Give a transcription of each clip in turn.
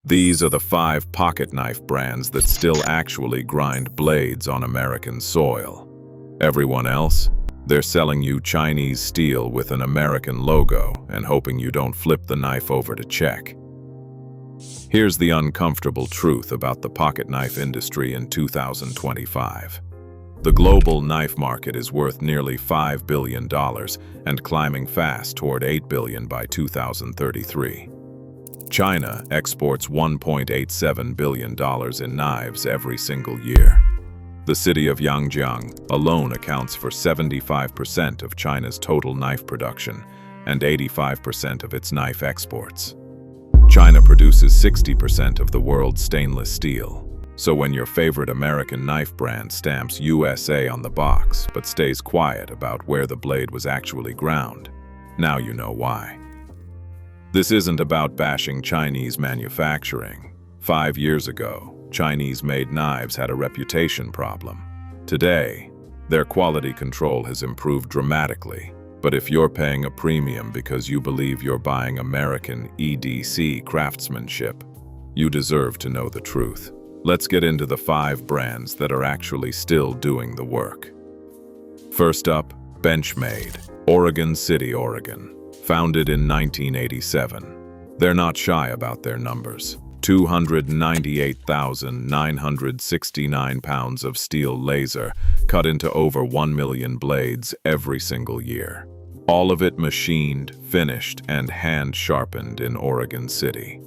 These are the 5 pocket knife brands that still actually grind blades on American soil. Everyone else? They're selling you Chinese steel with an American logo and hoping you don't flip the knife over to check. Here's the uncomfortable truth about the pocket knife industry in 2025. The global knife market is worth nearly $5 billion and climbing fast toward $8 billion by 2033. China exports $1.87 billion in knives every single year. The city of Yangjiang alone accounts for 75% of China's total knife production and 85% of its knife exports. China produces 60% of the world's stainless steel. So when your favorite American knife brand stamps USA on the box but stays quiet about where the blade was actually ground, now you know why. This isn't about bashing Chinese manufacturing. 5 years ago, Chinese-made knives had a reputation problem. Today, their quality control has improved dramatically. But if you're paying a premium because you believe you're buying American EDC craftsmanship, you deserve to know the truth. Let's get into the 5 brands that are actually still doing the work. First up, Benchmade, Oregon City, Oregon. Founded in 1987. They're not shy about their numbers. 298,969 pounds of steel laser cut into over 1 million blades every single year. All of it machined, finished, and hand-sharpened in Oregon City.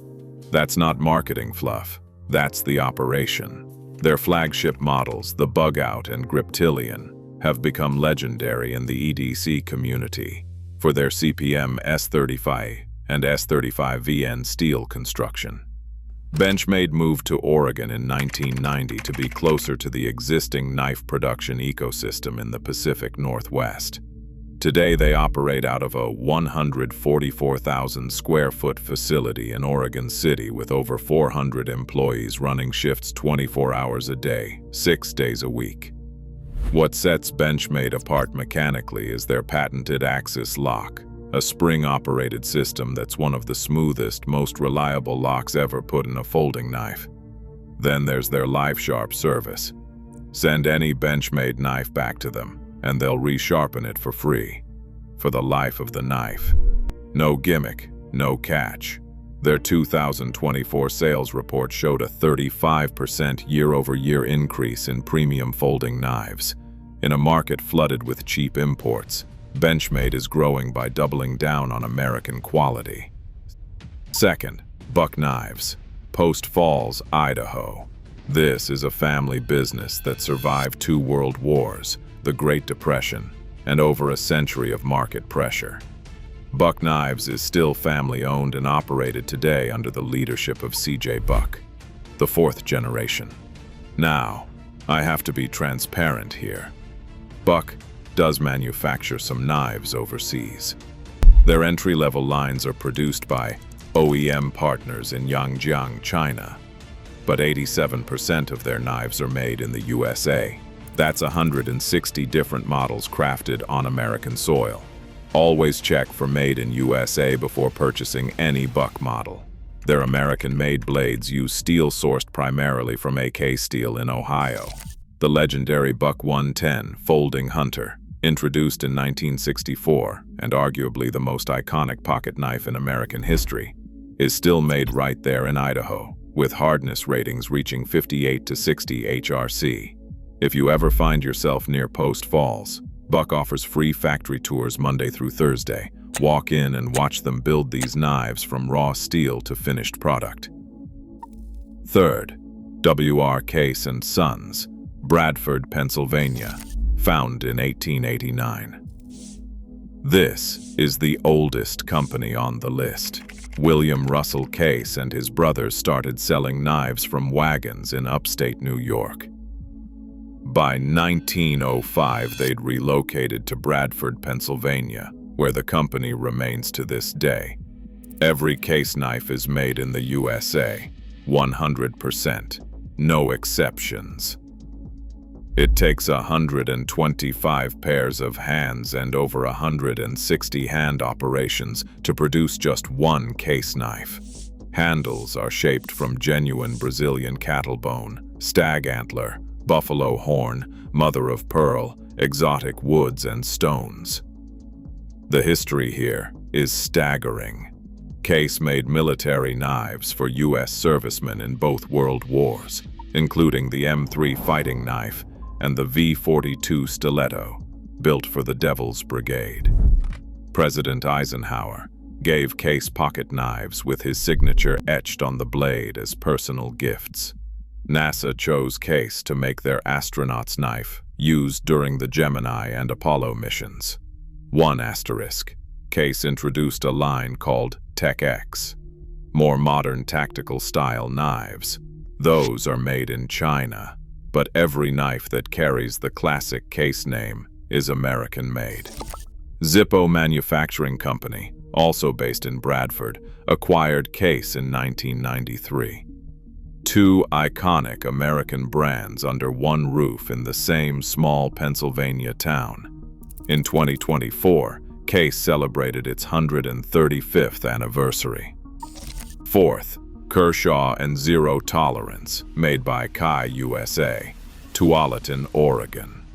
That's not marketing fluff. That's the operation. Their flagship models, the Bug-Out and Griptilian, have become legendary in the EDC community for their CPM S35 and S35VN steel construction. Benchmade moved to Oregon in 1990 to be closer to the existing knife production ecosystem in the Pacific Northwest. Today they operate out of a 144,000 square foot facility in Oregon City with over 400 employees running shifts 24 hours a day, 6 days a week. What sets Benchmade apart mechanically is their patented Axis lock, a spring-operated system that's one of the smoothest, most reliable locks ever put in a folding knife. Then there's their LiveSharp service. Send any Benchmade knife back to them, and they'll resharpen it for free, for the life of the knife. No gimmick, no catch. Their 2024 sales report showed a 35% year-over-year increase in premium folding knives. In a market flooded with cheap imports, Benchmade is growing by doubling down on American quality. Second, Buck Knives, Post Falls, Idaho. This is a family business that survived 2 world wars, the Great Depression, and over a century of market pressure. Buck Knives is still family-owned and operated today under the leadership of C.J. Buck, the 4th generation. Now, I have to be transparent here. Buck does manufacture some knives overseas. Their entry-level lines are produced by OEM partners in Yangjiang, China, but 87% of their knives are made in the USA. That's 160 different models crafted on American soil. Always check for Made in USA before purchasing any Buck model. Their American-made blades use steel sourced primarily from AK Steel in Ohio. The legendary Buck 110 Folding Hunter, introduced in 1964 and arguably the most iconic pocket knife in American history, is still made right there in Idaho, with hardness ratings reaching 58 to 60 HRC. If you ever find yourself near Post Falls, Buck offers free factory tours Monday through Thursday. Walk in and watch them build these knives from raw steel to finished product. Third, W.R. Case & Sons, Bradford, Pennsylvania, founded in 1889. This is the oldest company on the list. William Russell Case and his brothers started selling knives from wagons in upstate New York. By 1905, they'd relocated to Bradford, Pennsylvania, where the company remains to this day. Every case knife is made in the USA, 100%, no exceptions. It takes 125 pairs of hands and over 160 hand operations to produce just one case knife. Handles are shaped from genuine Brazilian cattle bone, stag antler, buffalo horn, mother of pearl, exotic woods and stones. The history here is staggering. Case made military knives for U.S. servicemen in both world wars, including the M3 fighting knife and the V-42 stiletto, built for the Devil's Brigade. President Eisenhower gave Case pocket knives with his signature etched on the blade as personal gifts. NASA chose Case to make their astronaut's knife, used during the Gemini and Apollo missions. One asterisk. Case introduced a line called Tech X, more modern tactical-style knives. Those are made in China, but every knife that carries the classic Case name is American-made. Zippo Manufacturing Company, also based in Bradford, acquired Case in 1993. Two iconic American brands under one roof in the same small Pennsylvania town. In 2024, Case celebrated its 135th anniversary. Fourth, Kershaw and Zero Tolerance, made by Kai USA, Tualatin, Oregon.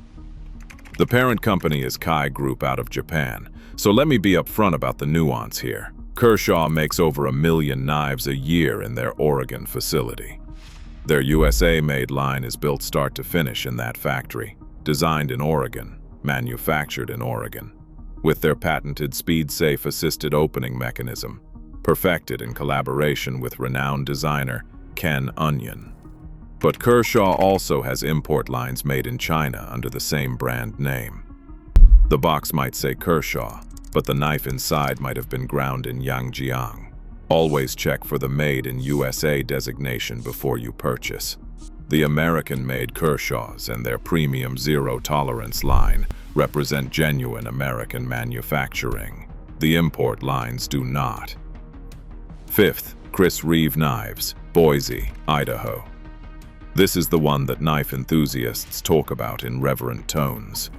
The parent company is Kai Group out of Japan, so let me be upfront about the nuance here. Kershaw makes over 1 million knives a year in their Oregon facility. Their USA-made line is built start to finish in that factory, designed in Oregon, manufactured in Oregon, with their patented speed-safe assisted opening mechanism, perfected in collaboration with renowned designer Ken Onion. But Kershaw also has import lines made in China under the same brand name. The box might say Kershaw, but the knife inside might have been ground in Yangjiang. Always check for the Made in USA designation before you purchase. The American-made Kershaws and their premium zero-tolerance line represent genuine American manufacturing. The import lines do not. Fifth, Chris Reeve Knives, Boise, Idaho. This is the one that knife enthusiasts talk about in reverent tones.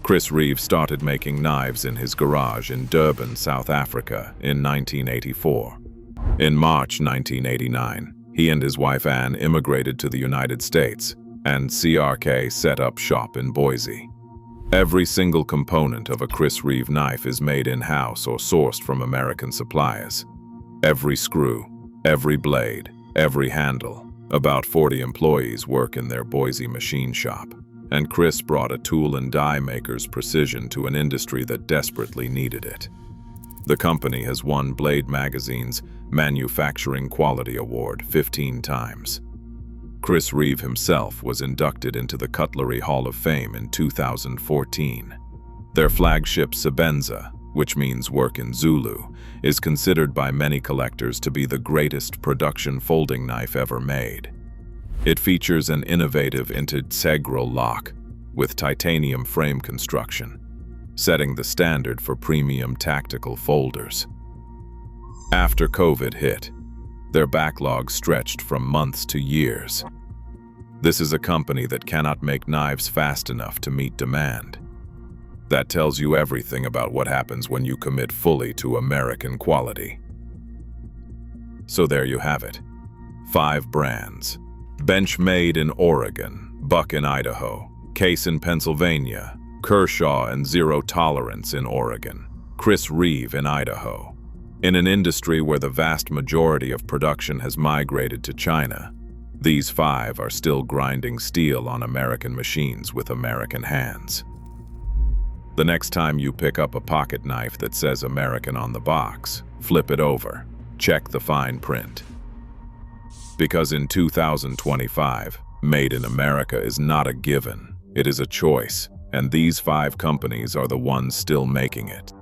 Chris Reeve started making knives in his garage in Durban, South Africa in 1984. In March 1989, he and his wife Anne immigrated to the United States, and CRK set up shop in Boise. Every single component of a Chris Reeve knife is made in-house or sourced from American suppliers. Every screw, every blade, every handle. About 40 employees work in their Boise machine shop, and Chris brought a tool and die maker's precision to an industry that desperately needed it. The company has won Blade Magazine's Manufacturing Quality Award 15 times. Chris Reeve himself was inducted into the Cutlery Hall of Fame in 2014. Their flagship Sebenza, which means work in Zulu, is considered by many collectors to be the greatest production folding knife ever made. It features an innovative integral lock with titanium frame construction, setting the standard for premium tactical folders. After COVID hit, their backlog stretched from months to years. This is a company that cannot make knives fast enough to meet demand. That tells you everything about what happens when you commit fully to American quality. So there you have it. 5 brands. Benchmade in Oregon, Buck in Idaho, Case in Pennsylvania, Kershaw and Zero Tolerance in Oregon, Chris Reeve in Idaho. In an industry where the vast majority of production has migrated to China, these 5 are still grinding steel on American machines with American hands. The next time you pick up a pocket knife that says American on the box, flip it over, check the fine print. Because in 2025, Made in America is not a given, it is a choice, and these 5 companies are the ones still making it.